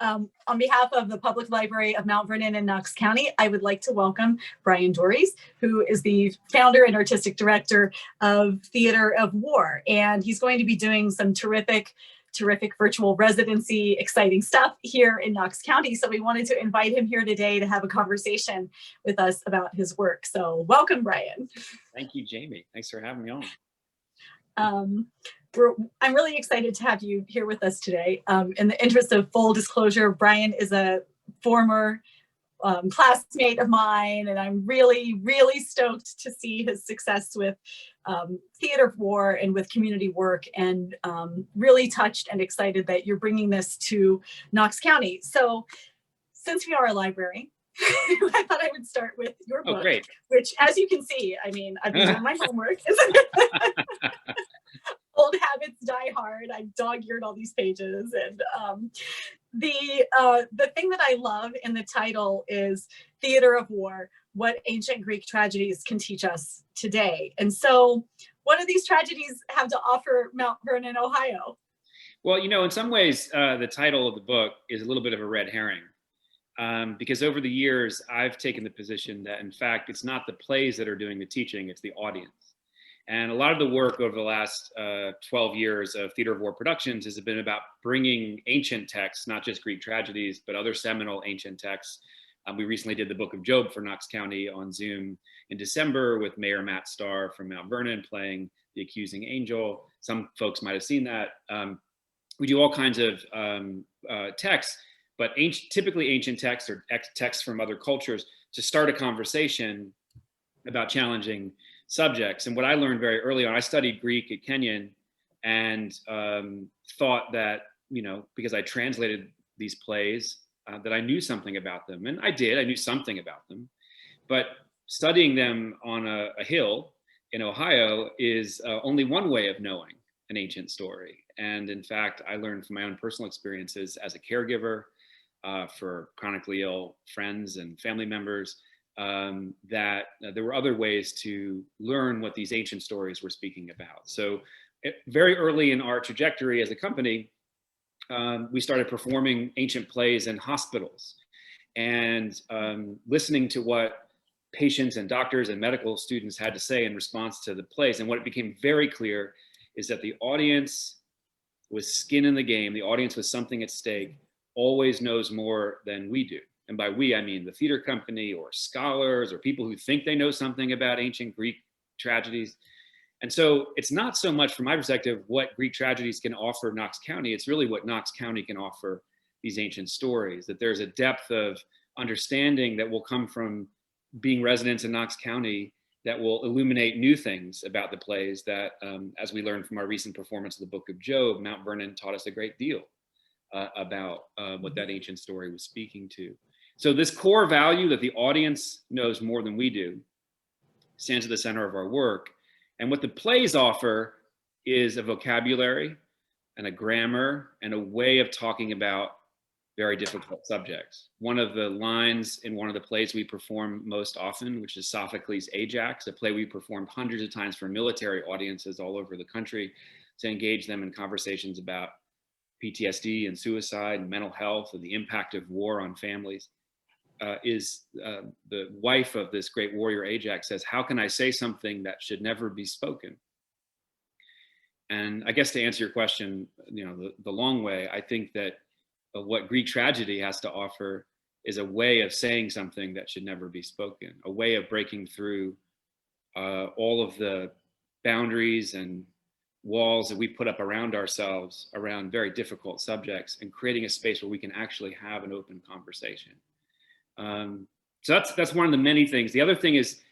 On behalf of the Public Library of Mount Vernon and Knox County, I would like to welcome Bryan Doerries, who is the founder and artistic director of Theater of War. And he's going to be doing some terrific virtual residency, exciting stuff here in Knox County. So we wanted to invite him here today to have a conversation with us about his work. So welcome, Bryan. Thank you, Jamie. Thanks for having me on. I'm really excited to have you here with us today. In the interest of full disclosure, Bryan is a former classmate of mine, and I'm really, really stoked to see his success with Theater of War and with community work, and really touched and excited that you're bringing this to Knox County. So since we are a library, I thought I would start with your book, which, as you can see, I mean, I've been doing my homework. Old habits die hard. I dog-eared all these pages, and the thing that I love in the title is Theater of War: What Ancient Greek Tragedies Can Teach Us Today. And so, what do these tragedies have to offer Mount Vernon, Ohio? Well, you know, in some ways, the title of the book is a little bit of a red herring, because over the years, I've taken the position that, in fact, it's not the plays that are doing the teaching, it's the audience. And a lot of the work over the last 12 years of Theater of War productions has been about bringing ancient texts, not just Greek tragedies, but other seminal ancient texts. We recently did the Book of Job for Knox County on Zoom in December with Mayor Matt Starr from Mount Vernon playing the accusing angel. Some folks might have seen that. We do all kinds of texts, but typically ancient texts or texts from other cultures to start a conversation about challenging subjects. And what I learned very early on, I studied Greek at Kenyon, and thought that, you know, because I translated these plays, that I knew something about them. And I did, I knew something about them. But studying them on a hill in Ohio is only one way of knowing an ancient story. And in fact, I learned from my own personal experiences as a caregiver for chronically ill friends and family members, that there were other ways to learn what these ancient stories were speaking about. So very early in our trajectory as a company, we started performing ancient plays in hospitals and listening to what patients and doctors and medical students had to say in response to the plays. And what it became very clear is that the audience with skin in the game, the audience with something at stake, always knows more than we do. And by we, I mean the theater company or scholars or people who think they know something about ancient Greek tragedies. And so it's not so much, from my perspective, what Greek tragedies can offer Knox County. It's really what Knox County can offer these ancient stories, that there's a depth of understanding that will come from being residents in Knox County that will illuminate new things about the plays that, as we learned from our recent performance of the Book of Job, Mount Vernon taught us a great deal about what that ancient story was speaking to. So this core value that the audience knows more than we do stands at the center of our work. And what the plays offer is a vocabulary and a grammar and a way of talking about very difficult subjects. One of the lines in one of the plays we perform most often, which is Sophocles' Ajax, a play we performed hundreds of times for military audiences all over the country to engage them in conversations about PTSD and suicide and mental health and the impact of war on families. The wife of this great warrior Ajax says, "How can I say something that should never be spoken?" And I guess to answer your question, you know, the long way, I think that what Greek tragedy has to offer is a way of saying something that should never be spoken, a way of breaking through all of the boundaries and walls that we put up around ourselves around very difficult subjects, and creating a space where we can actually have an open conversation. So that's one of the many things. The other thing is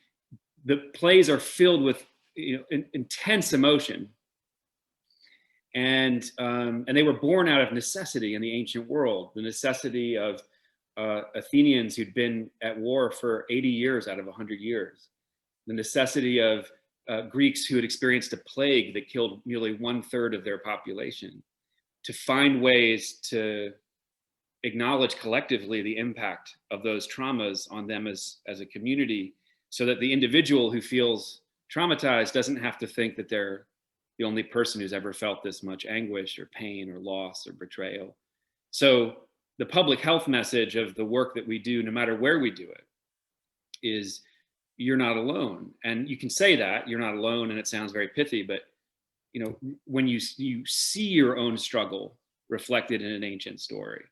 the plays are filled with, you know, intense emotion, and they were born out of necessity in the ancient world, the necessity of Athenians who'd been at war for 80 years out of 100 years, the necessity of Greeks who had experienced a plague that killed nearly 1/3 of their population, to find ways to acknowledge collectively the impact of those traumas on them as a community, so that the individual who feels traumatized doesn't have to think that they're the only person who's ever felt this much anguish or pain or loss or betrayal. So the public health message of the work that we do, no matter where we do it, is you're not alone. And you can say that you're not alone, and it sounds very pithy, but when you see your own struggle reflected in an ancient story,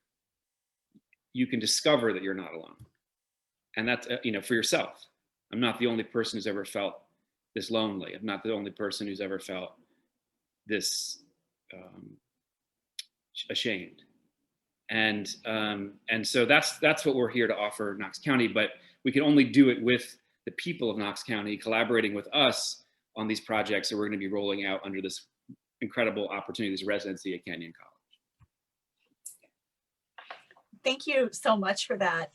you can discover that you're not alone. And that's, for yourself. I'm not the only person who's ever felt this lonely. I'm not the only person who's ever felt this ashamed. And so that's what we're here to offer Knox County, but we can only do it with the people of Knox County collaborating with us on these projects that we're going to be rolling out under this incredible opportunity, this residency at Kenyon College. Thank you so much for that.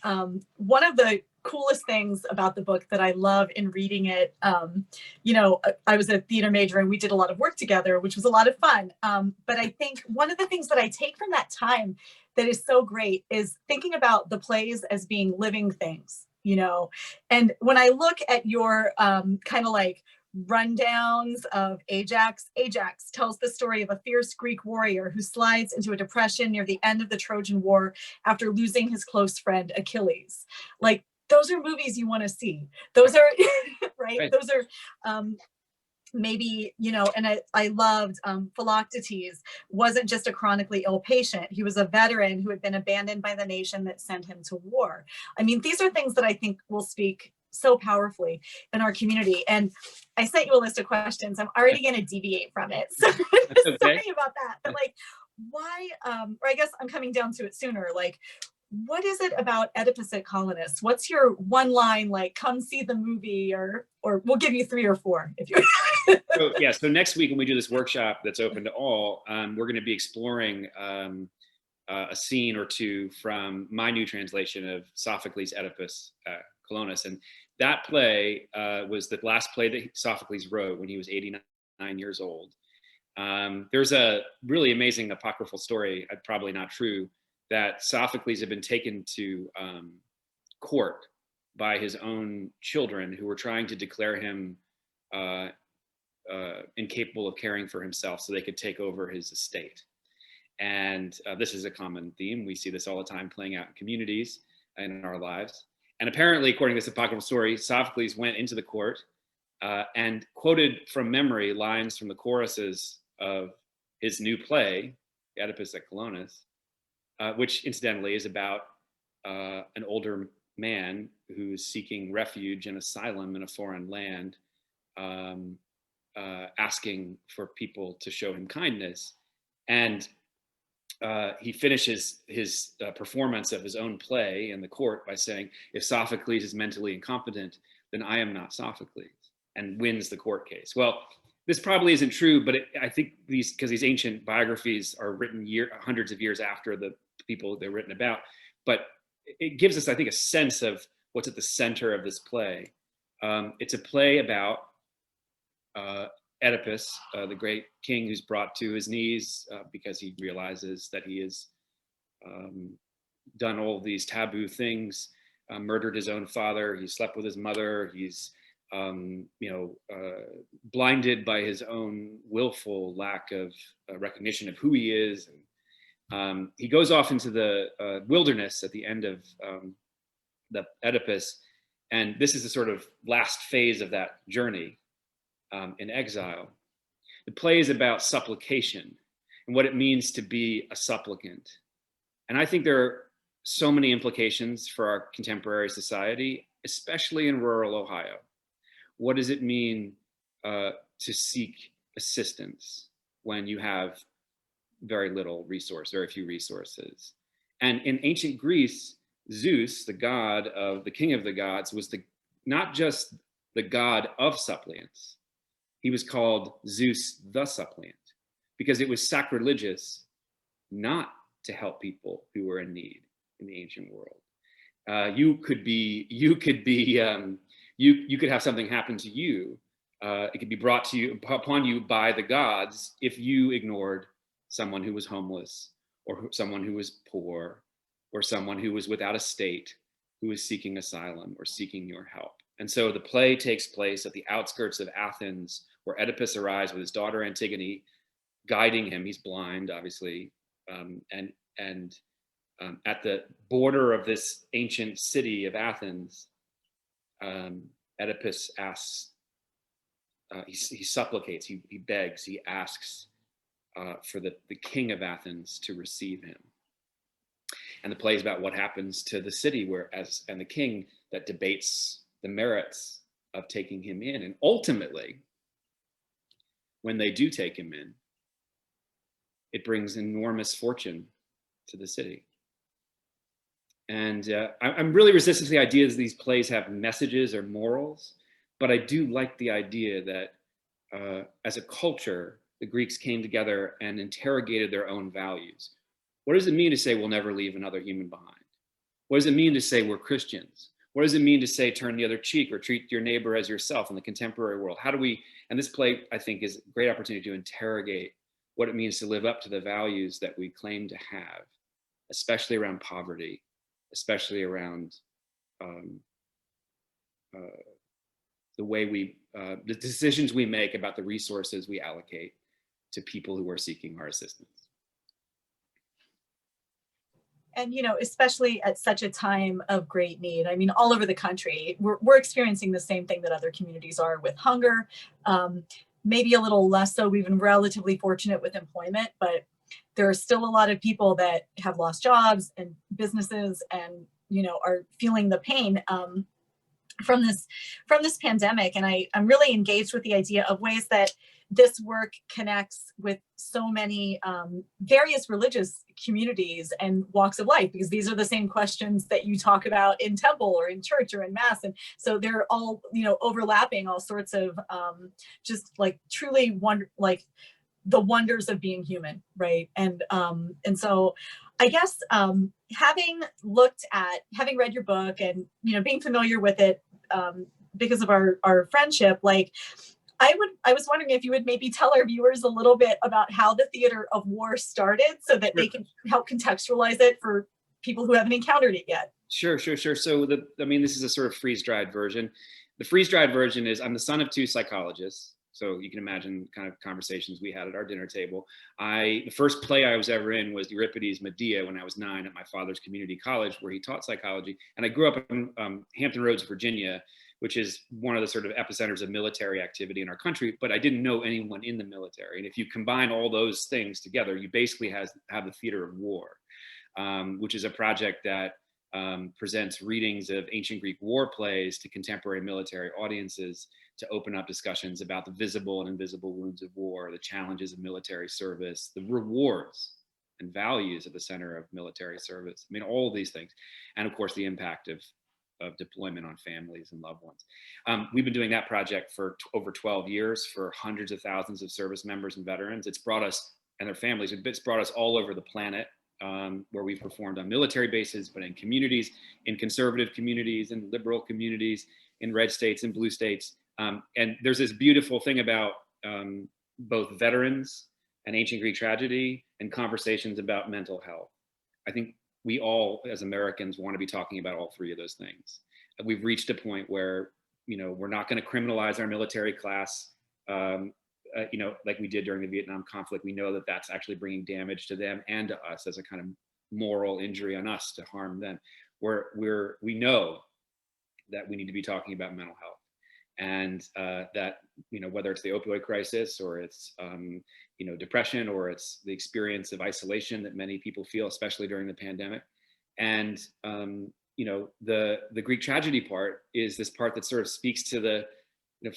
One of the coolest things about the book that I love in reading it, I was a theater major and we did a lot of work together, which was a lot of fun. But I think one of the things that I take from that time that is so great is thinking about the plays as being living things, and when I look at your kind of like rundowns of Ajax tells the story of a fierce Greek warrior who slides into a depression near the end of the Trojan War after losing his close friend Achilles. Like, those are movies you want to see. Those are right. Those are maybe, and I loved Philoctetes wasn't just a chronically ill patient. He was a veteran who had been abandoned by the nation that sent him to war. I mean, these are things that I think will speak so powerfully in our community. And I sent you a list of questions. I'm already going to deviate from it. So sorry about that. But like, why, or I guess I'm coming down to it sooner. Like, what is it about Oedipus at Colonists? What's your one line, like, come see the movie, or we'll give you 3 or 4 if you. So next week when we do this workshop that's open to all, we're going to be exploring a scene or two from my new translation of Sophocles' Oedipus Colonus. And that play was the last play that Sophocles wrote when he was 89 years old. There's a really amazing apocryphal story, probably not true, that Sophocles had been taken to court by his own children who were trying to declare him incapable of caring for himself so they could take over his estate. And this is a common theme. We see this all the time playing out in communities and in our lives. And apparently, according to this apocryphal story, Sophocles went into the court and quoted from memory lines from the choruses of his new play, Oedipus at Colonus, which incidentally is about an older man who's seeking refuge and asylum in a foreign land, asking for people to show him kindness. And he finishes his performance of his own play in the court by saying, if Sophocles is mentally incompetent, then I am not Sophocles, and wins the court case. Well, this probably isn't true, but I think because these ancient biographies are written hundreds of years after the people they're written about, but it gives us, I think, a sense of what's at the center of this play. It's a play about Oedipus, the great king who's brought to his knees because he realizes that he has done all these taboo things, murdered his own father, he slept with his mother, he's blinded by his own willful lack of recognition of who he is. And he goes off into the wilderness at the end of the Oedipus, and this is the sort of last phase of that journey in exile. The play is about supplication and what it means to be a supplicant. And I think there are so many implications for our contemporary society, especially in rural Ohio. What does it mean to seek assistance when you have very few resources? And in ancient Greece, Zeus, the king of the gods, was not just the god of suppliants. He was called Zeus the suppliant because it was sacrilegious not to help people who were in need in the ancient world. You could have something happen to you. It could be brought upon you by the gods if you ignored someone who was homeless, or someone who was poor, or someone who was without a state, who was seeking asylum or seeking your help. And so the play takes place at the outskirts of Athens, where Oedipus arrives with his daughter Antigone, guiding him. He's blind, obviously, and at the border of this ancient city of Athens, Oedipus asks, he supplicates, he begs, he asks for the king of Athens to receive him. And the play is about what happens to the city and the king that debates the merits of taking him in. And ultimately, when they do take him in, it brings enormous fortune to the city. And I'm really resistant to the idea that these plays have messages or morals, but I do like the idea that as a culture, the Greeks came together and interrogated their own values. What does it mean to say we'll never leave another human behind? What does it mean to say we're Christians? What does it mean to say turn the other cheek or treat your neighbor as yourself in the contemporary world? How do we, and this play, I think, is a great opportunity to interrogate what it means to live up to the values that we claim to have, especially around poverty, especially around the way the decisions we make about the resources we allocate to people who are seeking our assistance. And, especially at such a time of great need, I mean, all over the country, we're experiencing the same thing that other communities are with hunger, maybe a little less so. We've been relatively fortunate with employment, but there are still a lot of people that have lost jobs and businesses and, are feeling the pain from this pandemic. And I'm really engaged with the idea of ways that this work connects with so many various religious communities and walks of life, because these are the same questions that you talk about in temple or in church or in mass. And so they're all, overlapping all sorts of just like truly like the wonders of being human, right? And so I guess having read your book and, being familiar with it because of our friendship, like, I was wondering if you would maybe tell our viewers a little bit about how the theater of war started so that they can help contextualize it for people who haven't encountered it yet. Sure. So this is a sort of freeze-dried version. The freeze-dried version is I'm the son of two psychologists. So you can imagine kind of conversations we had at our dinner table. The first play I was ever in was Euripides' Medea when I was 9 at my father's community college where he taught psychology. And I grew up in Hampton Roads, Virginia, which is one of the sort of epicenters of military activity in our country, but I didn't know anyone in the military. And if you combine all those things together, you basically have the theater of war, which is a project that presents readings of ancient Greek war plays to contemporary military audiences to open up discussions about the visible and invisible wounds of war, the challenges of military service, the rewards and values at the center of military service. I mean, all of these things. And of course, the impact of deployment on families and loved ones. We've been doing that project for over 12 years for hundreds of thousands of service members and veterans. It's brought us and their families, it's brought us all over the planet where we've performed on military bases, but in communities, in conservative communities, in liberal communities, in red states and blue states. And there's this beautiful thing about both veterans and ancient Greek tragedy and conversations about mental health. I think we all, as Americans, want to be talking about all three of those things. We've reached a point where, we're not going to criminalize our military class, like we did during the Vietnam conflict. We know that that's actually bringing damage to them and to us as a kind of moral injury on us to harm them. We know that we need to be talking about mental health, and that, whether it's the opioid crisis or it's depression or it's the experience of isolation that many people feel, especially during the pandemic. And the Greek tragedy part is this part that sort of speaks to the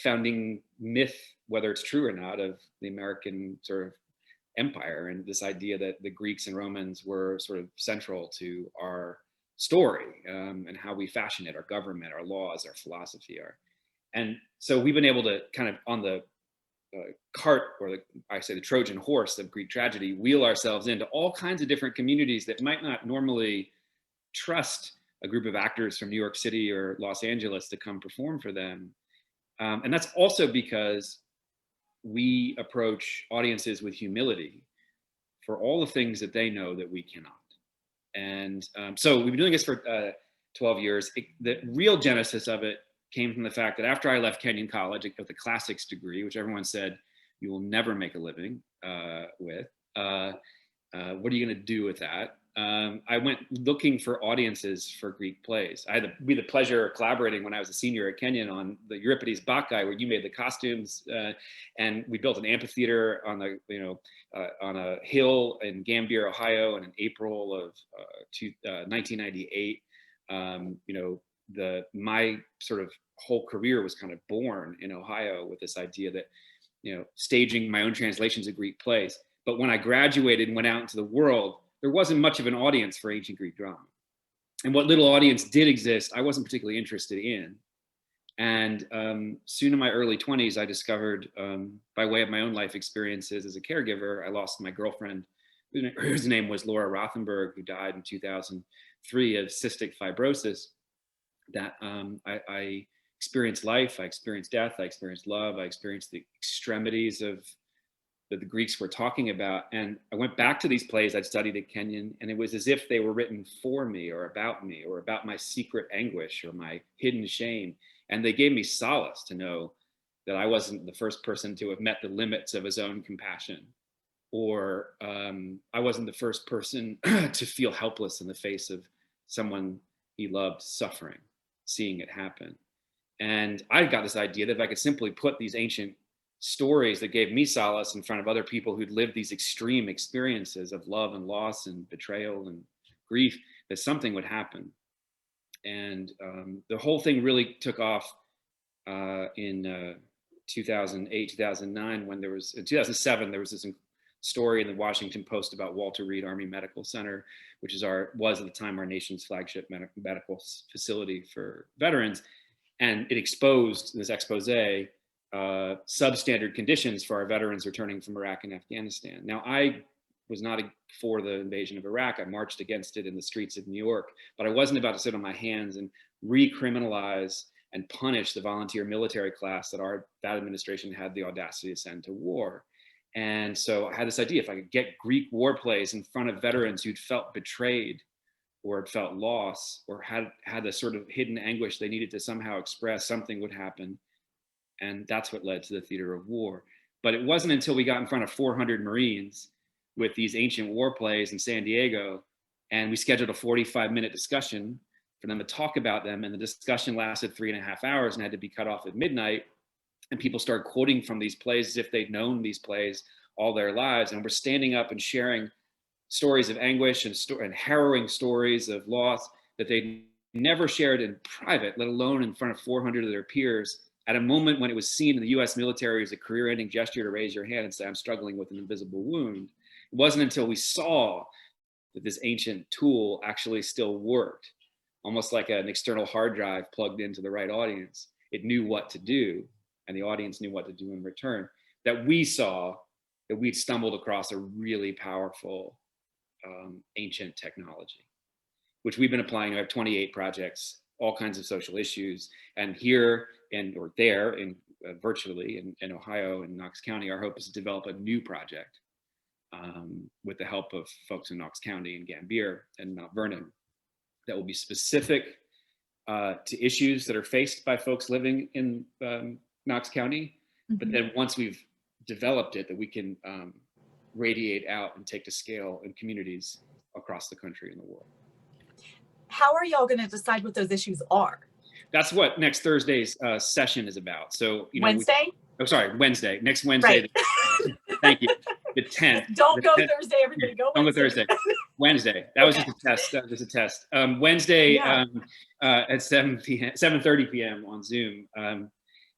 founding myth, whether it's true or not, of the American sort of empire, and this idea that the Greeks and Romans were sort of central to our story and how we fashion it, our government, our laws, our philosophy, and so we've been able to kind of on the cart, or the Trojan horse of Greek tragedy, wheel ourselves into all kinds of different communities that might not normally trust a group of actors from New York City or Los Angeles to come perform for them. And that's also because we approach audiences with humility for all the things that they know that we cannot. And so we've been doing this for 12 years. The real genesis of it came from the fact that after I left Kenyon College with a classics degree, which everyone said you will never make a living with, what are you going to do with that? I went looking for audiences for Greek plays. I had the pleasure of collaborating when I was a senior at Kenyon on the Euripides Bacchae, where you made the costumes, and we built an amphitheater on on a hill in Gambier, Ohio, in April of 1998. My sort of whole career was kind of born in Ohio with this idea that, staging my own translations of Greek plays. But when I graduated and went out into the world, there wasn't much of an audience for ancient Greek drama. And what little audience did exist, I wasn't particularly interested in. And soon in my early 20s, I discovered, by way of my own life experiences as a caregiver, I lost my girlfriend, whose name was Laura Rothenberg, who died in 2003 of cystic fibrosis, that I experienced life, I experienced death, I experienced love, I experienced the extremities of that the Greeks were talking about. And I went back to these plays I'd studied at Kenyon, and it was as if they were written for me or about my secret anguish or my hidden shame. And they gave me solace to know that I wasn't the first person to have met the limits of his own compassion, or I wasn't the first person to feel helpless in the face of someone he loved suffering, seeing it happen. And I got this idea that if I could simply put these ancient stories that gave me solace in front of other people who'd lived these extreme experiences of love and loss and betrayal and grief, that something would happen. And the whole thing really took off in 2008, 2009, when in 2007, there was this story in the Washington Post about Walter Reed Army Medical Center, which was at the time our nation's flagship medical facility for veterans. And it exposed this expose substandard conditions for our veterans returning from Iraq and Afghanistan. Now, I was not for the invasion of Iraq. I marched against it in the streets of New York, but I wasn't about to sit on my hands and recriminalize and punish the volunteer military class that administration had the audacity to send to war. And so I had this idea, if I could get Greek war plays in front of veterans who'd felt betrayed or had felt loss or had a sort of hidden anguish they needed to somehow express, something would happen. And that's what led to the theater of war. But it wasn't until we got in front of 400 Marines with these ancient war plays in San Diego, and we scheduled a 45-minute discussion for them to talk about them. And the discussion lasted 3.5 hours and had to be cut off at midnight. And people started quoting from these plays as if they'd known these plays all their lives. And we're standing up and sharing stories of anguish and harrowing stories of loss that they'd never shared in private, let alone in front of 400 of their peers, at a moment when it was seen in the US military as a career-ending gesture to raise your hand and say, I'm struggling with an invisible wound. It wasn't until we saw that this ancient tool actually still worked, almost like an external hard drive plugged into the right audience. It knew what to do, and the audience knew what to do in return, that we saw that we'd stumbled across a really powerful ancient technology, which we've been applying. I have 28 projects, all kinds of social issues. And here or there virtually in Ohio and Knox County, our hope is to develop a new project with the help of folks in Knox County and Gambier and Mount Vernon that will be specific to issues that are faced by folks living in Knox County. Mm-hmm. But then once we've developed it, that we can radiate out and take to scale in communities across the country and the world. How are y'all going to decide what those issues are? That's what next Thursday's session is about. So, Wednesday? Wednesday. Next Wednesday. Right. Thank you. The 10th. Don't go Thursday, everybody. Go Wednesday. Don't go Thursday. Wednesday. That was just a test. That was a test. Wednesday at 7:30 p.m. on Zoom.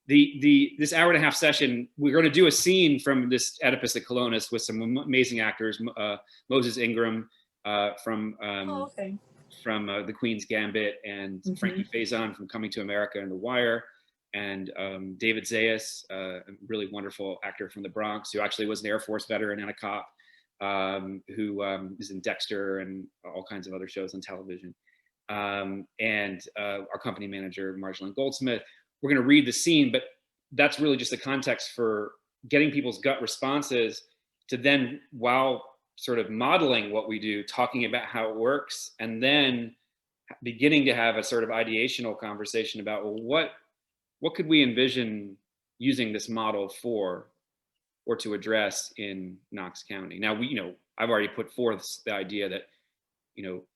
This hour and a half session, we're going to do a scene from this Oedipus at Colonus with some amazing actors. Moses Ingram from The Queen's Gambit, and Frankie Faison from Coming to America and The Wire, and David Zayas, a really wonderful actor from the Bronx, who actually was an Air Force veteran and a cop, who is in Dexter and all kinds of other shows on television. And our company manager, Marjolaine Goldsmith. We're going to read the scene, but that's really just the context for getting people's gut responses to then, while sort of modeling what we do, talking about how it works, and then beginning to have a sort of ideational conversation about, well, what could we envision using this model for or to address in Knox County? Now, I've already put forth the idea that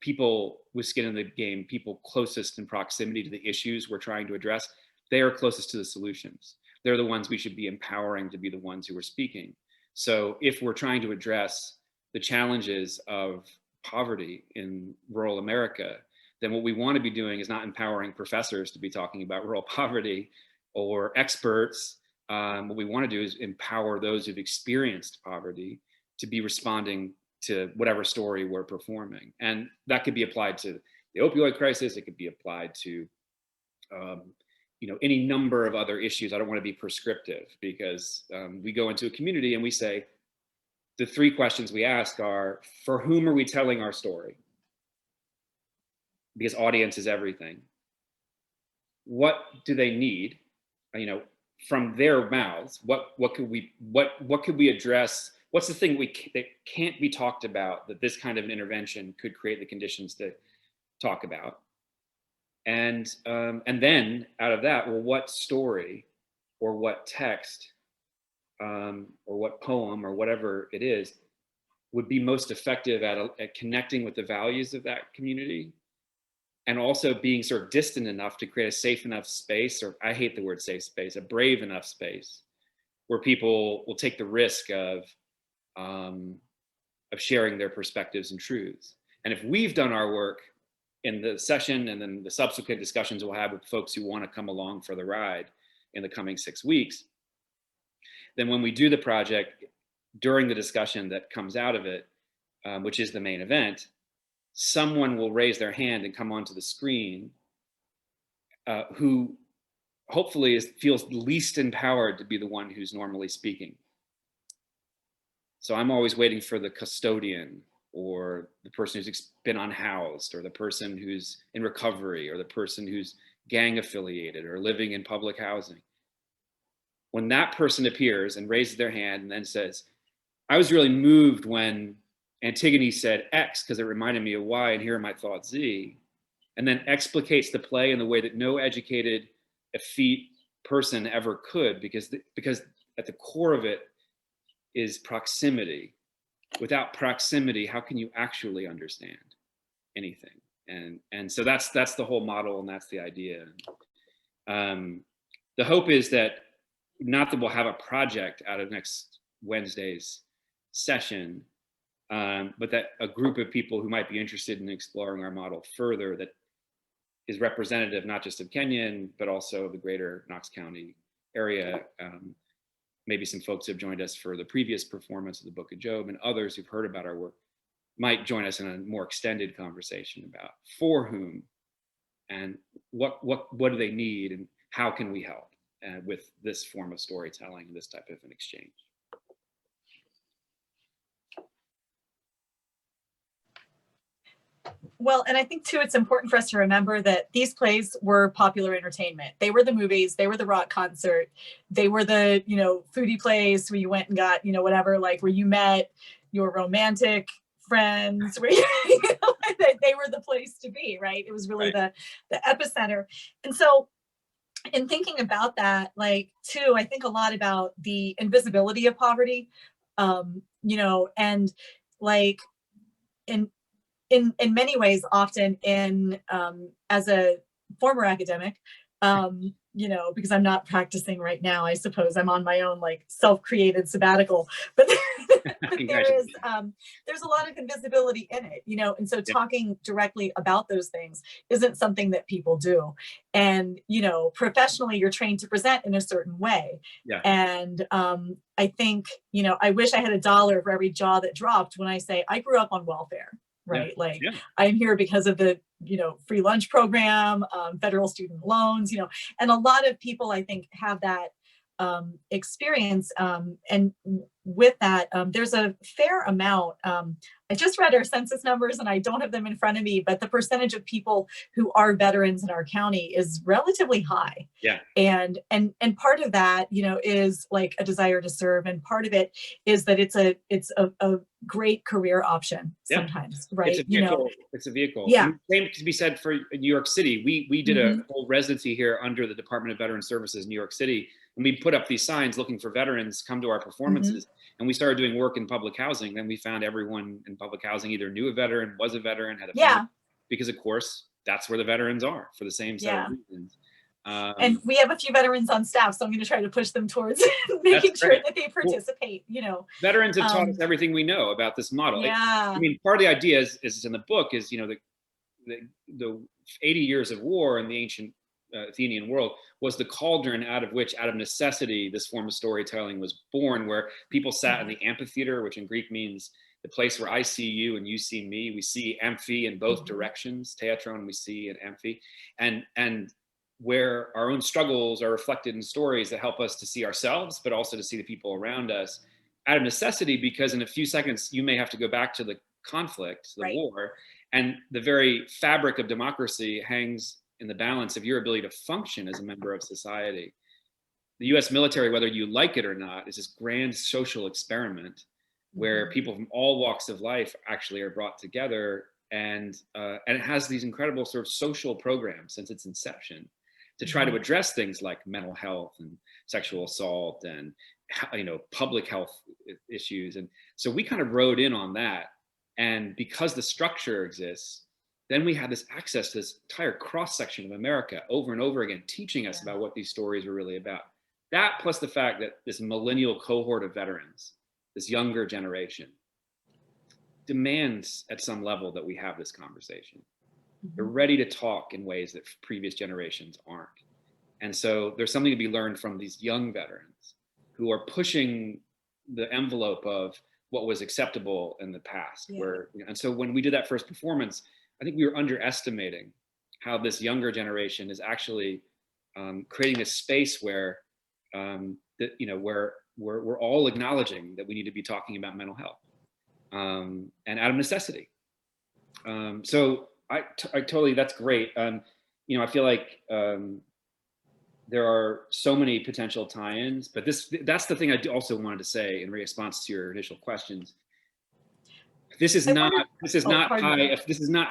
people with skin in the game, people closest in proximity to the issues we're trying to address, they are closest to the solutions. They're the ones we should be empowering to be the ones who are speaking. So if we're trying to address the challenges of poverty in rural America, then what we want to be doing is not empowering professors to be talking about rural poverty or experts. What we want to do is empower those who've experienced poverty to be responding to whatever story we're performing. And that could be applied to the opioid crisis. It could be applied to, any number of other issues. I don't want to be prescriptive, because we go into a community and we say, the three questions we ask are, for whom are we telling our story? Because audience is everything. What do they need? From their mouths, what could we address? What's the thing that can't be talked about that this kind of an intervention could create the conditions to talk about? And then out of that, well, what story or what text or what poem or whatever it is would be most effective at connecting with the values of that community, and also being sort of distant enough to create a safe enough space, or I hate the word safe space, a brave enough space where people will take the risk of sharing their perspectives and truths. And if we've done our work in the session and then the subsequent discussions we'll have with folks who want to come along for the ride in the coming 6 weeks, then when we do the project, during the discussion that comes out of it, which is the main event, someone will raise their hand and come onto the screen who hopefully feels least empowered to be the one who's normally speaking. So I'm always waiting for the custodian, or the person who's been unhoused, or the person who's in recovery, or the person who's gang affiliated or living in public housing. When that person appears and raises their hand and then says, I was really moved when Antigone said X because it reminded me of Y, and here are my thoughts Z, and then explicates the play in the way that no educated, effete person ever could, because at the core of it is proximity. Without proximity, how can you actually understand anything? And so that's the whole model, and that's the idea. The hope is that, not that we'll have a project out of next Wednesday's session, but that a group of people who might be interested in exploring our model further, that is representative not just of Kenyon, but also of the greater Knox County area. Maybe some folks who have joined us for the previous performance of the Book of Job, and others who've heard about our work might join us in a more extended conversation about for whom and what do they need, and how can we help with this form of storytelling and this type of an exchange. Well, and I think too, it's important for us to remember that these plays were popular entertainment. They were the movies, they were the rock concert, they were the, foodie plays where you went and got, whatever, like where you met your romantic friends, where they were the place to be, right? It was really the epicenter. And so in thinking about that, too, I think a lot about the invisibility of poverty, and in many ways, often as a former academic, because I'm not practicing right now, I suppose I'm on my own self-created sabbatical, but there's a lot of invisibility in it, and so talking directly about those things isn't something that people do. And, professionally, you're trained to present in a certain way. Yeah. And I think, I wish I had $1 for every jaw that dropped when I say I grew up on welfare. Right. I'm here because of the, free lunch program, federal student loans, and a lot of people, I think, have that experience. And with that, there's a fair amount. I just read our census numbers and I don't have them in front of me, but the percentage of people who are veterans in our county is relatively high. Yeah. And part of that, is a desire to serve. And part of it is that it's a great career option sometimes, right? It's a vehicle. It's a vehicle. Yeah. And same to be said for New York City. We did a whole residency here under the Department of Veteran Services, New York City, And we put up these signs looking for veterans, come to our performances. And we started doing work in public housing. Then we found everyone in public housing either knew a veteran, was a veteran, had a family, because of course, that's where the veterans are for the same set of reasons. And we have a few veterans on staff, so I'm going to try to push them towards making sure that they participate. You know, veterans have taught us everything we know about this model. I mean, part of the idea is in the book is, you know, the 80 years of war in the ancient Athenian world was the cauldron out of which, out of necessity, this form of storytelling was born, where people sat in the amphitheater, which in Greek means the place where I see you and you see me. We see amphi in both directions, theatron, we see an amphi, and where our own struggles are reflected in stories that help us to see ourselves, but also to see the people around us out of necessity, because in a few seconds, you may have to go back to the conflict, the war, and the very fabric of democracy hangs in the balance of your ability to function as a member of society. The US military, whether you like it or not, is this grand social experiment where people from all walks of life actually are brought together, and it has these incredible sort of social programs since its inception to try to address things like mental health and sexual assault and, you know, public health issues. And so we kind of rode in on that. And because the structure exists, then we had this access to this entire cross section of America over and over again, teaching us about what these stories were really about. That plus the fact that this millennial cohort of veterans, this younger generation, demands at some level that we have this conversation. They're ready to talk in ways that previous generations aren't. And so there's something to be learned from these young veterans who are pushing the envelope of what was acceptable in the past. Where, you know, and so when we did that first performance, I think we were underestimating how this younger generation is actually creating a space where, you know, where we're all acknowledging that we need to be talking about mental health, and out of necessity. So I totally, that's great. You know, I feel like there are so many potential tie-ins, but that's the thing I also wanted to say in response to your initial questions. This is not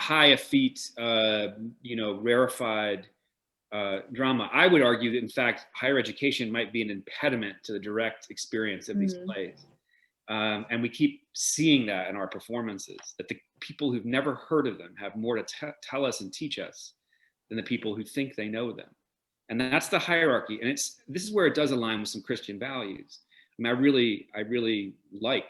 high effete, you know, rarefied drama. I would argue that in fact higher education might be an impediment to the direct experience of these plays. And we keep seeing that in our performances, that the people who've never heard of them have more to tell us and teach us than the people who think they know them. And that's the hierarchy. And this is where it does align with some Christian values. I mean, I really like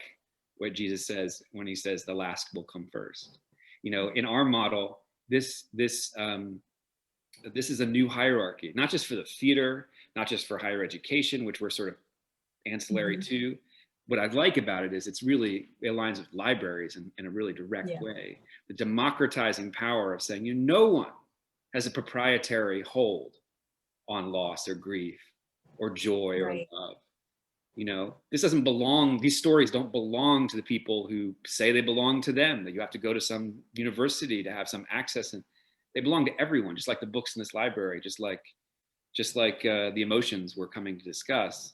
what Jesus says when he says the last will come first. You know, in our model, this is a new hierarchy, not just for the theater, not just for higher education, which we're sort of ancillary to. What I like about it is it aligns with libraries in a really direct way. The democratizing power of saying, you know, no one has a proprietary hold on loss or grief or joy or love. You know, this doesn't belong, these stories don't belong to the people who say they belong to them, that you have to go to some university to have some access, and they belong to everyone, just like the books in this library, just like the emotions we're coming to discuss.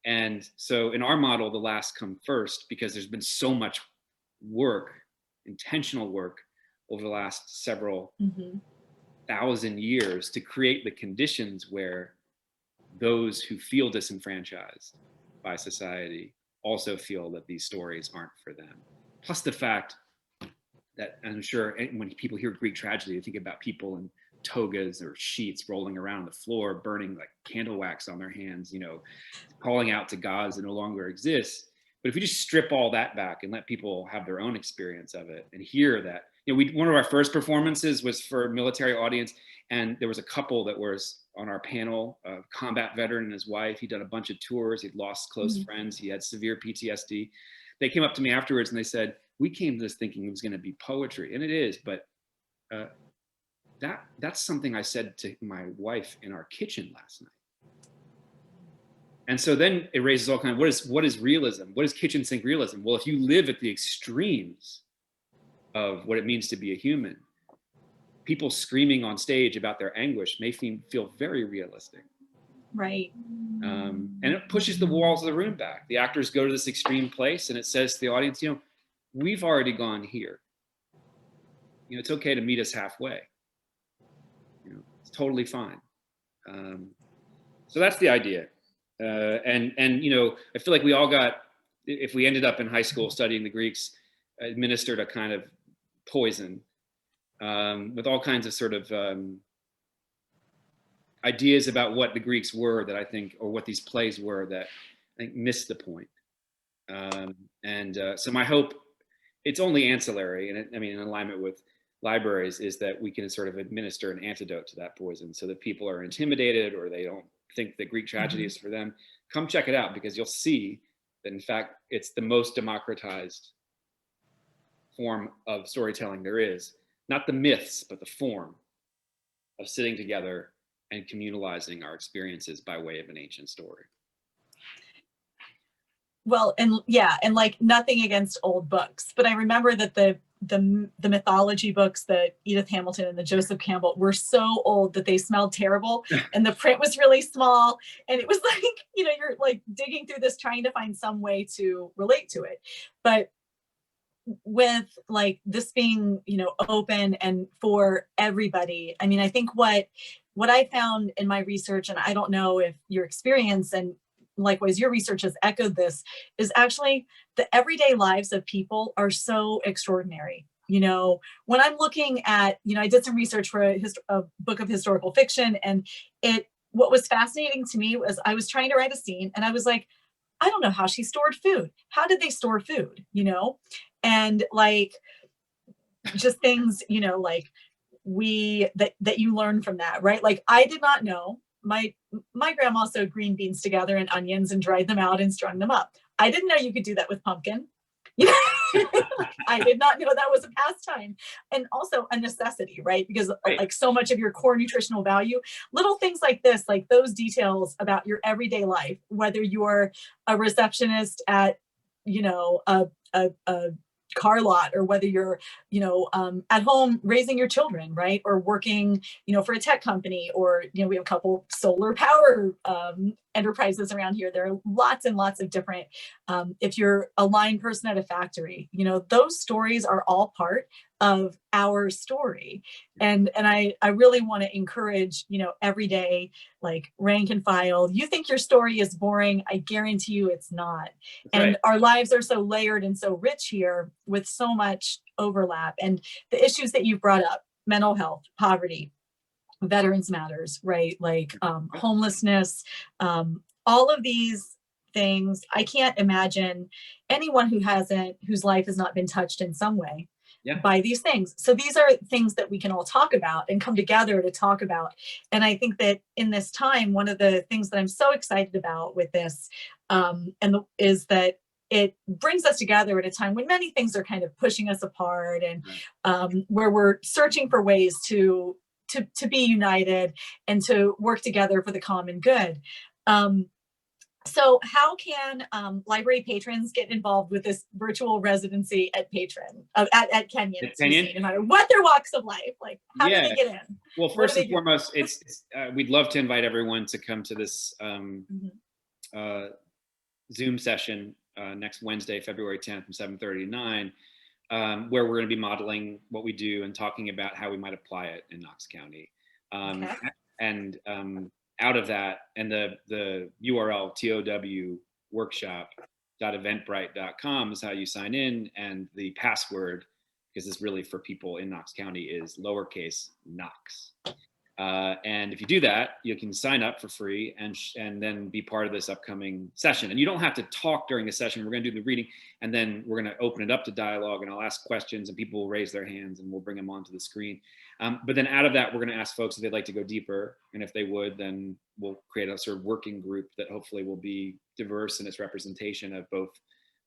And so in our model, the last come first, because there's been so much work, intentional work over the last several thousand years to create the conditions where those who feel disenfranchised by society also feel that these stories aren't for them. Plus the fact that, I'm sure when people hear Greek tragedy, they think about people in togas or sheets rolling around the floor, burning like candle wax on their hands, you know, calling out to gods that no longer exist. But if we just strip all that back and let people have their own experience of it and hear that, you know, one of our first performances was for a military audience, and there was a couple that was on our panel, a combat veteran and his wife. He'd done a bunch of tours, he'd lost close friends, he had severe PTSD. They came up to me afterwards and they said, we came to this thinking it was going to be poetry, and it is, but that's something I said to my wife in our kitchen last night. And so then it raises all kinds of, what is realism? What is kitchen sink realism? Well, if you live at the extremes of what it means to be a human, people screaming on stage about their anguish may feel very realistic. Right. And it pushes the walls of the room back. The actors go to this extreme place and it says to the audience, you know, we've already gone here. You know, it's okay to meet us halfway. You know, it's totally fine. So that's the idea. And you know, I feel like we all got, if we ended up in high school studying the Greeks, administered a kind of poison with all kinds of sort of ideas about what the Greeks were that I think, or what these plays were that I think missed the point. So my hope, it's only ancillary, and I mean in alignment with libraries, is that we can sort of administer an antidote to that poison so that people are intimidated or they don't think that Greek tragedy is for them. Come check it out, because you'll see that in fact it's the most democratized form of storytelling there is. Not the myths, but the form of sitting together and communalizing our experiences by way of an ancient story. Well, and yeah, and like nothing against old books, but I remember that the mythology books, the Edith Hamilton and the Joseph Campbell, were so old that they smelled terrible, and the print was really small, and it was like, you know, you're like digging through this trying to find some way to relate to it. But with like this being, you know, open and for everybody, I mean, I think what I found in my research, and I don't know if your experience and likewise your research has echoed this, is actually the everyday lives of people are so extraordinary. You know, when I'm looking at, you know, I did some research for a book of historical fiction, and what was fascinating to me was I was trying to write a scene and I was like, I don't know how she stored food. How did they store food? You know, and like just things, you know, like that you learn from that, right? Like I did not know my grandma sewed green beans together and onions and dried them out and strung them up. I didn't know you could do that with pumpkin. You know, I did not know that was a pastime, and also a necessity, right? Because like so much of your core nutritional value, little things like this, like those details about your everyday life, whether you're a receptionist at, you know, a car lot, or whether you're, you know, at home raising your children, right? Or working, you know, for a tech company, or, you know, we have a couple solar power enterprises around here. There are lots and lots of different, if you're a line person at a factory, you know, those stories are all part of our story. And I really want to encourage, you know, every day, like rank and file, you think your story is boring, I guarantee you it's not. And our lives are so layered and so rich here with so much overlap. And the issues that you brought up, mental health, poverty, veterans matters, right? Like homelessness, all of these things, I can't imagine anyone whose life has not been touched in some way by these things. So these are things that we can all talk about and come together to talk about. And I think that in this time, one of the things that I'm so excited about with this is that it brings us together at a time when many things are kind of pushing us apart, and where we're searching for ways to be united and to work together for the common good. So how can library patrons get involved with this virtual residency at at Kenyon? No matter what their walks of life, like how do they get in? Well, first and foremost, it's we'd love to invite everyone to come to this Zoom session next Wednesday, February 10th from 7:30 to 9, where we're going to be modeling what we do and talking about how we might apply it in Knox County. And out of that, and the URL tow workshop.eventbrite.com is how you sign in, and the password, because it's really for people in Knox County, is lowercase Knox. And if you do that, you can sign up for free and then be part of this upcoming session. And you don't have to talk during the session. We're going to do the reading, and then we're going to open it up to dialogue, and I'll ask questions, and people will raise their hands, and we'll bring them onto the screen. But then out of that, we're going to ask folks if they'd like to go deeper. And if they would, then we'll create a sort of working group that hopefully will be diverse in its representation of both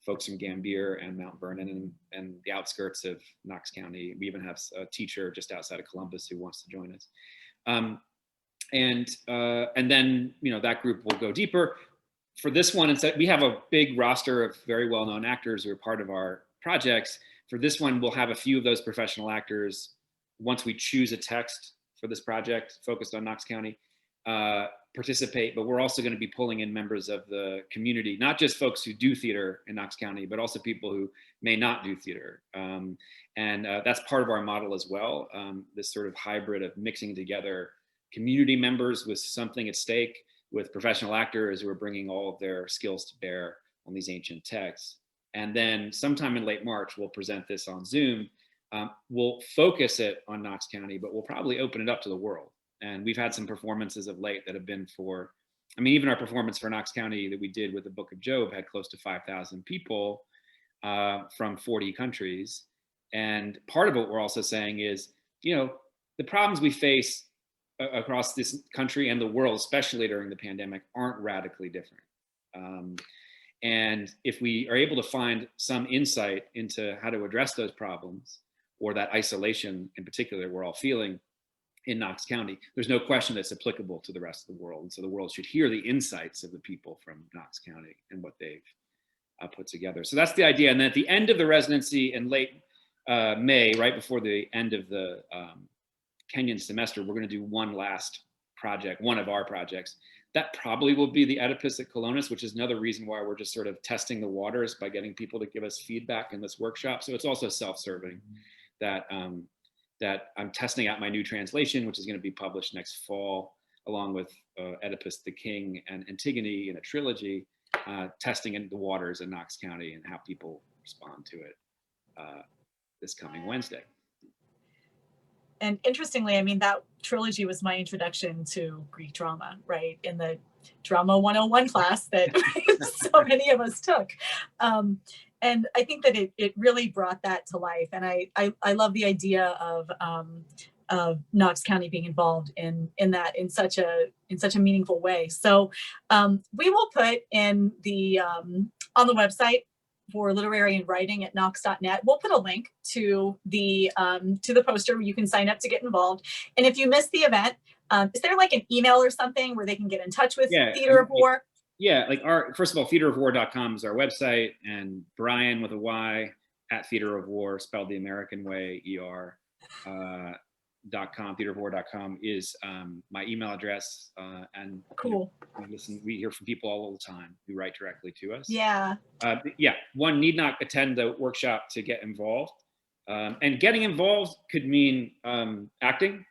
folks from Gambier and Mount Vernon and the outskirts of Knox County. We even have a teacher just outside of Columbus who wants to join us. And then, you know, that group will go deeper. For this one, instead, we have a big roster of very well-known actors who are part of our projects. For this one, we'll have a few of those professional actors, once we choose a text for this project focused on Knox County, participate. But we're also going to be pulling in members of the community, not just folks who do theater in Knox County, but also people who may not do theater. And that's part of our model as well, this sort of hybrid of mixing together community members with something at stake with professional actors who are bringing all of their skills to bear on these ancient texts. And then sometime in late March, we'll present this on Zoom. We'll focus it on Knox County, but we'll probably open it up to the world. And we've had some performances of late that have been for, I mean, even our performance for Knox County that we did with the Book of Job had close to 5,000 people from 40 countries. And part of what we're also saying is, the problems we face across this country and the world, especially during the pandemic, aren't radically different. And if we are able to find some insight into how to address those problems, or that isolation in particular we're all feeling in Knox County, there's no question that's applicable to the rest of the world. And so the world should hear the insights of the people from Knox County and what they've put together. So that's the idea. And then at the end of the residency in late May, right before the end of the Kenyon semester, we're going to do one last project, one of our projects. That probably will be the Oedipus at Colonus, which is another reason why we're just sort of testing the waters by getting people to give us feedback in this workshop. So it's also self-serving that I'm testing out my new translation, which is going to be published next fall, along with Oedipus the King and Antigone in a trilogy, testing in the waters in Knox County and how people respond to it this coming Wednesday. And interestingly, I mean, that trilogy was my introduction to Greek drama, right? In the Drama 101 class that so many of us took. And I think that it really brought that to life. And I love the idea of Knox County being involved in that in such a meaningful way. So we will put in the on the website for literary and writing at knox.net. We'll put a link to the poster where you can sign up to get involved. And if you miss the event, is there like an email or something where they can get in touch with Theater of War? Yeah, like first of all, theaterofwar.com is our website, and Bryan with a Y at Theater of War, spelled the American way, ER. theaterofwar.com is my email address, and cool. We hear from people all the time who write directly to us. Yeah. One need not attend the workshop to get involved, and getting involved could mean acting.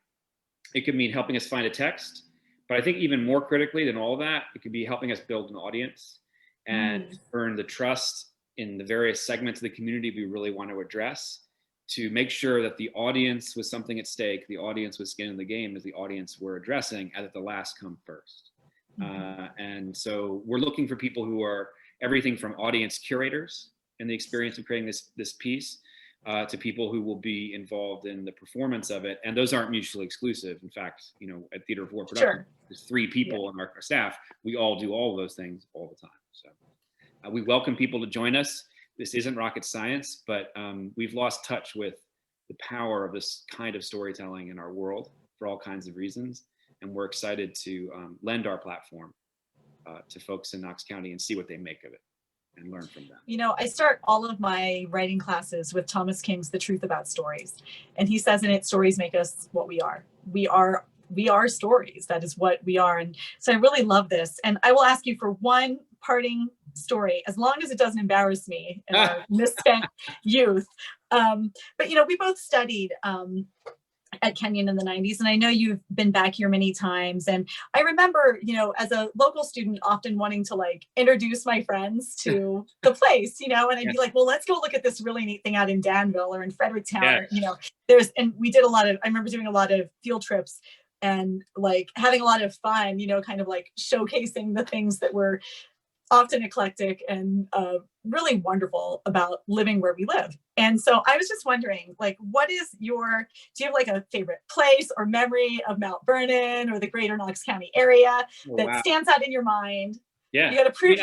It could mean helping us find a text, but I think even more critically than all of that, it could be helping us build an audience and earn the trust in the various segments of the community we really want to address, to make sure that the audience with something at stake, the audience with skin in the game, is the audience we're addressing, and that the last come first. And so we're looking for people who are everything from audience curators in the experience of creating this piece, to people who will be involved in the performance of it. And those aren't mutually exclusive. In fact, at Theater of War Production, there's 3 people on our staff. We all do all of those things all the time. So we welcome people to join us. This isn't rocket science, but we've lost touch with the power of this kind of storytelling in our world for all kinds of reasons. And we're excited to lend our platform to folks in Knox County and see what they make of it and learn from them. I start all of my writing classes with Thomas King's The Truth About Stories. And he says in it, stories make us what we are. We are stories. That is what we are. And so I really love this. And I will ask you for one parting story, as long as it doesn't embarrass me in our misspent youth. But we both studied at Kenyon in the 90s, and I know you've been back here many times. And I remember, as a local student, often wanting to introduce my friends to the place, and I'd be like, well, let's go look at this really neat thing out in Danville or in Fredericktown. And we did I remember doing a lot of field trips and having a lot of fun, kind of showcasing the things that were often eclectic and really wonderful about living where we live. And so I was just wondering, do you have a favorite place or memory of Mount Vernon or the greater Knox County area that stands out in your mind? Yeah. You got to prove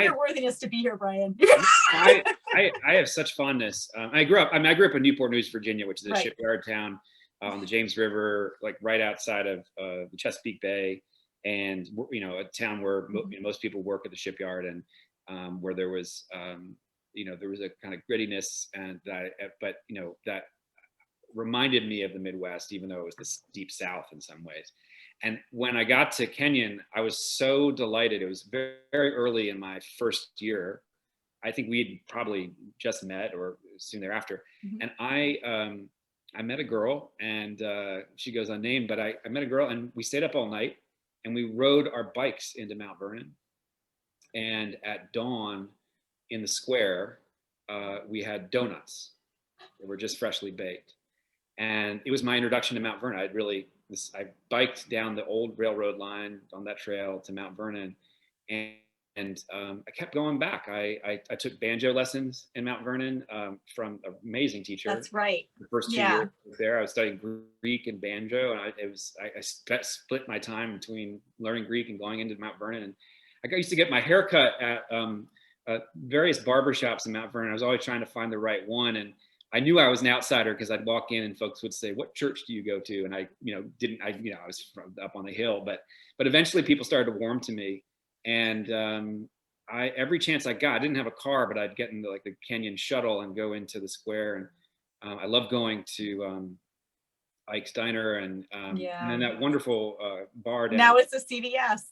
your worthiness to be here, Bryan. I have such fondness. I grew up in Newport News, Virginia, which is a shipyard town on the James River, right outside of the Chesapeake Bay. And a town where most people work at the shipyard, and where there was there was a kind of grittiness, and that reminded me of the Midwest, even though it was the deep South in some ways. And when I got to Kenyon, I was so delighted. It was very, very early in my first year. I think we had probably just met or soon thereafter, and I met a girl, and she goes unnamed, but I met a girl, and we stayed up all night. and we rode our bikes into Mount Vernon. And at dawn in the square, we had donuts that were just freshly baked. And it was my introduction to Mount Vernon. I biked down the old railroad line on that trail to Mount Vernon, and I kept going back. I took banjo lessons in Mount Vernon from an amazing teacher. That's right. The first 2 years I was there, I was studying Greek and banjo, and I split my time between learning Greek and going into Mount Vernon. And I used to get my hair cut at various barbershops in Mount Vernon. I was always trying to find the right one, and I knew I was an outsider because I'd walk in and folks would say, "What church do you go to?" And I was from up on the hill, but eventually people started to warm to me, and every chance I got, I didn't have a car, but I'd get into like the Kenyon shuttle and go into the square, and I love going to Ike's Diner and then that wonderful bar down. Now it's a CVS.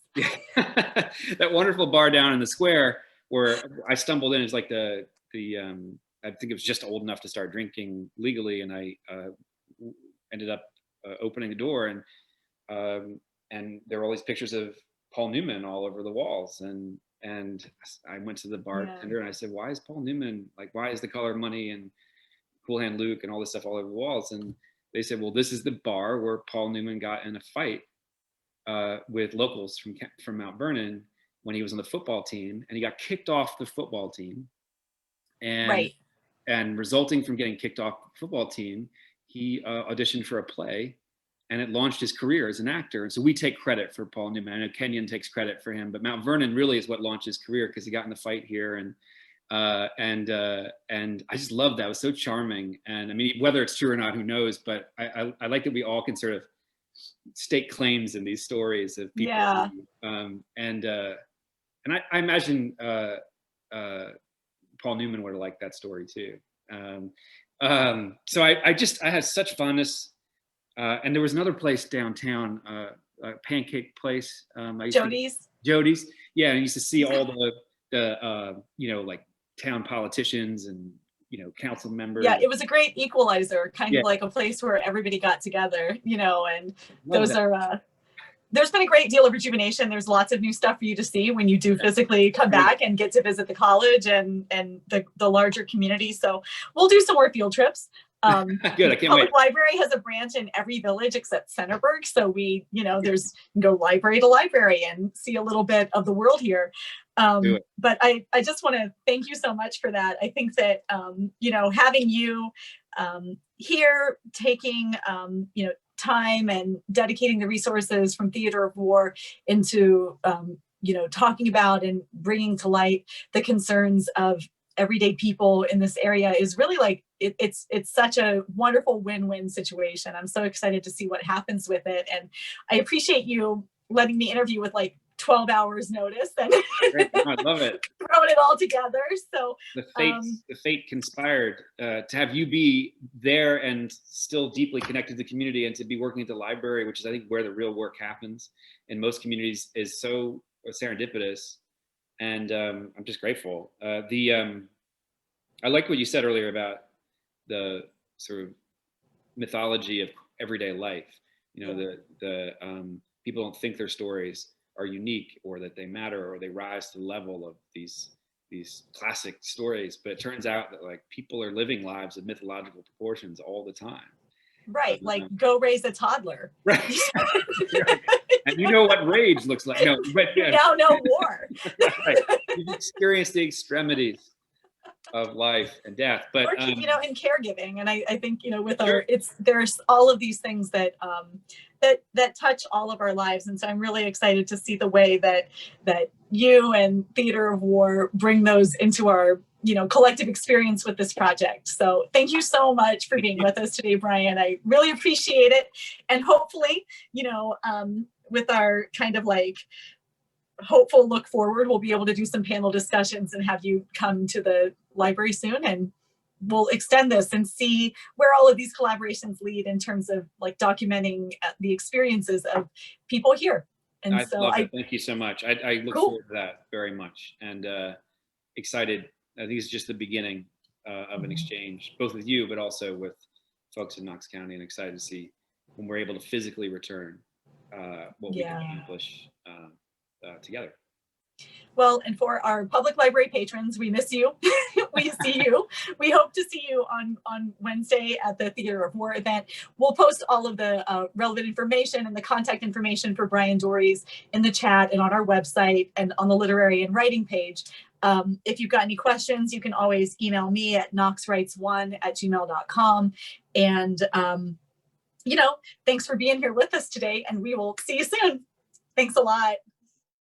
That wonderful bar down in the square where I stumbled in. It's like the I think it was just old enough to start drinking legally, and I ended up opening the door, and there were all these pictures of Paul Newman all over the walls, and I went to the bartender and I said, "Why is Paul Newman, like, why is The Color of Money and Cool Hand Luke and all this stuff all over the walls?" And they said, "Well, this is the bar where Paul Newman got in a fight with locals from Mount Vernon when he was on the football team, and he got kicked off the football team, and resulting from getting kicked off the football team, he auditioned for a play, and it launched his career as an actor." And so we take credit for Paul Newman. I know Kenyon takes credit for him, but Mount Vernon really is what launched his career because he got in the fight here, and I just love that. It was so charming. And I mean, whether it's true or not, who knows? But I like that we all can sort of stake claims in these stories of people. Yeah. And I imagine Paul Newman would have liked that story too. So I had such fondness. And there was another place downtown, a pancake place. Jody's. Yeah, and I used to see all the like town politicians and council members. Yeah, it was a great equalizer, kind of like a place where everybody got together, and those are there's been a great deal of rejuvenation. There's lots of new stuff for you to see when you do physically come back and get to visit the college and the larger community. So we'll do some more field trips. Good, I can't Public wait. Library has a branch in every village except Centerburg. So we, there's go library to library and see a little bit of the world here. But I just want to thank you so much for that. I think that, having you here, taking, time and dedicating the resources from Theater of War into, talking about and bringing to light the concerns of everyday people in this area is really like, it's such a wonderful win-win situation. I'm so excited to see what happens with it. And I appreciate you letting me interview with like 12 hours notice and I love it. Throwing it all together. So the fate conspired to have you be there and still deeply connected to the community, and to be working at the library, which is I think where the real work happens in most communities, is so serendipitous. And I'm just grateful. I like what you said earlier about the sort of mythology of everyday life. The people don't think their stories are unique or that they matter or they rise to the level of these classic stories, but it turns out that like people are living lives of mythological proportions all the time. Right, like go raise a toddler. Right. And you know what rage looks like. No, but you now know war. Right. You've experienced the extremities of life and death, but in caregiving, and I think with there's all of these things that that touch all of our lives, and so I'm really excited to see the way that you and Theater of War bring those into our collective experience with this project. So thank you so much for being with us today, Bryan. I really appreciate it, and hopefully with our kind of like hopeful look forward, we'll be able to do some panel discussions and have you come to the library soon, and we'll extend this and see where all of these collaborations lead in terms of like documenting the experiences of people here. And I love it. Thank you so much. I look forward to that very much, and excited. I think it's just the beginning of an exchange, both with you, but also with folks in Knox County, and excited to see when we're able to physically return what we can accomplish together. Well, and for our public library patrons, we miss you. We see you. We hope to see you on Wednesday at the Theater of War event. We'll post all of the relevant information and the contact information for Bryan Doerries in the chat and on our website and on the literary and writing page. If you've got any questions, you can always email me at knoxwrites1@gmail.com. And, thanks for being here with us today, and we will see you soon. Thanks a lot.